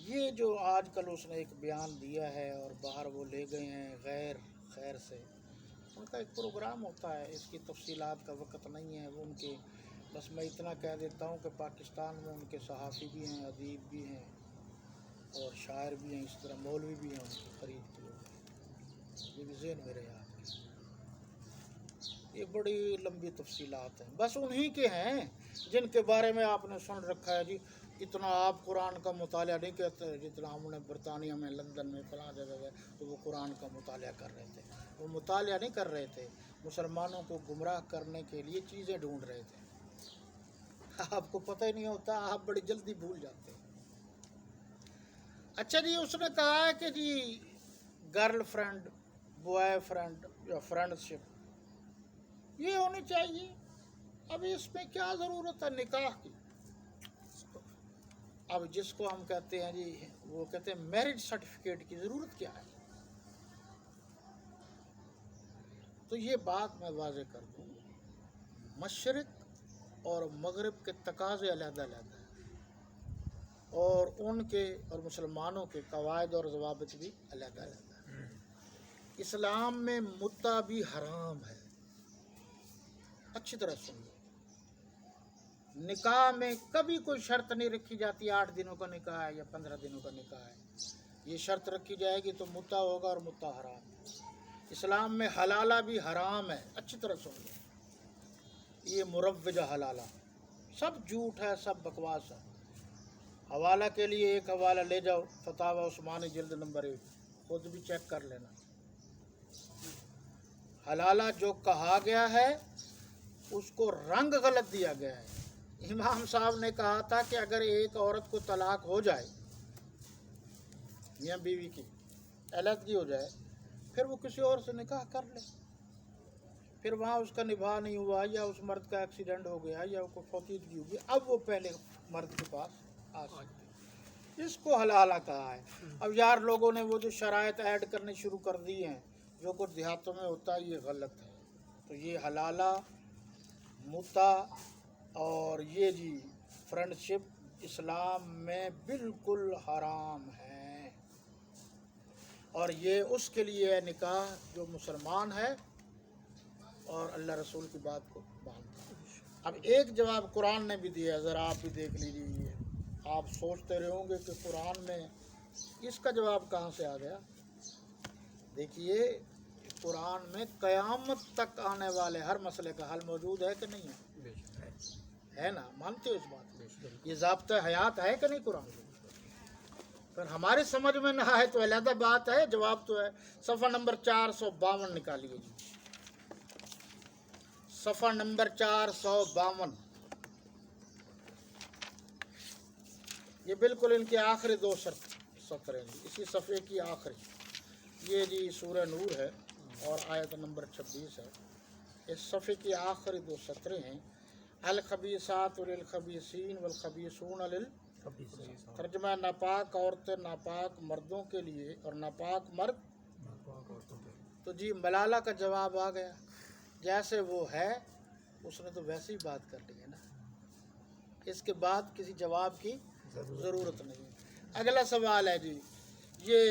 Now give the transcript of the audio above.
یہ جو آج کل اس نے ایک بیان دیا ہے اور باہر وہ لے گئے ہیں غیر خیر سے، ان کا ایک پروگرام ہوتا ہے، اس کی تفصیلات کا وقت نہیں ہے وہ ان کے، بس میں اتنا کہہ دیتا ہوں کہ پاکستان میں ان کے صحافی بھی ہیں، ادیب بھی ہیں اور شاعر بھی ہیں، اس طرح مولوی بھی ہیں ان کی خرید کے لوگ، یہ بھی ذہن میں رہے آپ کے۔ یہ بڑی لمبی تفصیلات ہیں، بس انہی کے ہیں جن کے بارے میں آپ نے سن رکھا ہے جی اتنا آپ قرآن کا مطالعہ نہیں کرتے جتنا ہم نے برطانیہ میں لندن میں فلاں جگہ گئے تو وہ قرآن کا مطالعہ کر رہے تھے، وہ مطالعہ نہیں کر رہے تھے، مسلمانوں کو گمراہ کرنے کے لیے چیزیں ڈھونڈ رہے تھے، آپ کو پتہ ہی نہیں ہوتا، آپ بڑی جلدی بھول جاتے ہیں۔ اچھا جی، اس نے کہا ہے کہ جی گرل فرینڈ، بوائے فرینڈ یا فرینڈ شپ یہ ہونی چاہیے، اب اس میں کیا ضرورت ہے نکاح کی؟ اب جس کو ہم کہتے ہیں جی، وہ کہتے ہیں میرج سرٹیفکیٹ کی ضرورت کیا ہے؟ تو یہ بات میں واضح کر دوں، مشرق اور مغرب کے تقاضے علیحدہ علیحدہ ہیں، اور ان کے اور مسلمانوں کے قواعد اور ضوابط بھی علیحدہ علیحدہ ہیں۔ اسلام میں متع بھی حرام ہے، اچھی طرح سن لو، نکاح میں کبھی کوئی شرط نہیں رکھی جاتی 8 دنوں کا نکاح ہے یا 15 دنوں کا نکاح ہے، یہ شرط رکھی جائے گی تو متع ہوگا اور متع حرام ہے۔ اسلام میں حلالہ بھی حرام ہے، اچھی طرح سن لو، یہ مروجہ حلالہ سب جھوٹ ہے، سب بکواس ہے۔ حوالہ کے لیے ایک حوالہ لے جاؤ، فتاوی عثمانی جلد نمبر 1، خود بھی چیک کر لینا۔ حلالہ جو کہا گیا ہے اس کو رنگ غلط دیا گیا ہے۔ امام صاحب نے کہا تھا کہ اگر ایک عورت کو طلاق ہو جائے، میاں بیوی کی علیحدگی ہو جائے، پھر وہ کسی اور سے نکاح کر لے، پھر وہاں اس کا نباہ نہیں ہوا یا اس مرد کا ایکسیڈنٹ ہو گیا یا کوئی فوتیدگی ہوگی، اب وہ پہلے مرد کے پاس آ سکتے، اس کو حلالہ کہا ہے۔ اب یار لوگوں نے وہ جو شرائط ایڈ کرنے شروع کر دی ہیں جو کچھ دیہاتوں میں ہوتا ہے یہ غلط ہے، تو یہ حلالہ، متع اور یہ جی فرینڈ شپ اسلام میں بالکل حرام ہیں، اور یہ اس کے لیے ہے نکاح جو مسلمان ہے اور اللہ رسول کی بات کو مانتا ہے۔ اب ایک جواب قرآن نے بھی دیا ہے، ذرا آپ بھی دیکھ لیجیے، آپ سوچتے رہے ہوں گے کہ قرآن میں اس کا جواب کہاں سے آ گیا۔ دیکھیے قرآن میں قیامت تک آنے والے ہر مسئلے کا حل موجود ہے کہ نہیں ہے؟ ہے نا، مانتے ہو اس بات کو؟ یہ ضابطہ حیات ہے کہ نہیں قرآن؟ پر ہمارے سمجھ میں نہ آئے تو علیحدہ بات ہے، جواب تو ہے۔ صفحہ نمبر 452 نکالیے جی، صفحہ نمبر 452، یہ بالکل ان کے آخری 2 سطریں ہیں، اسی صفحے کی آخری، یہ جی سورہ نور ہے اور آیت نمبر 26 ہے، اس صفحے کی آخری 2 سطریں ہیں۔ الخبیثات للخبیثین والخبیثون للخبیثات، ترجمہ ناپاک عورتیں ناپاک مردوں کے لیے اور ناپاک مرد ناپاک عورتوں کے لیے۔ تو جی ملالہ کا جواب آ گیا، جیسے وہ ہے اس نے تو ویسے ہی بات کر لی ہے نا، اس کے بعد کسی جواب کی ضرورت نہیں ہے۔ اگلا سوال ہے جی، یہ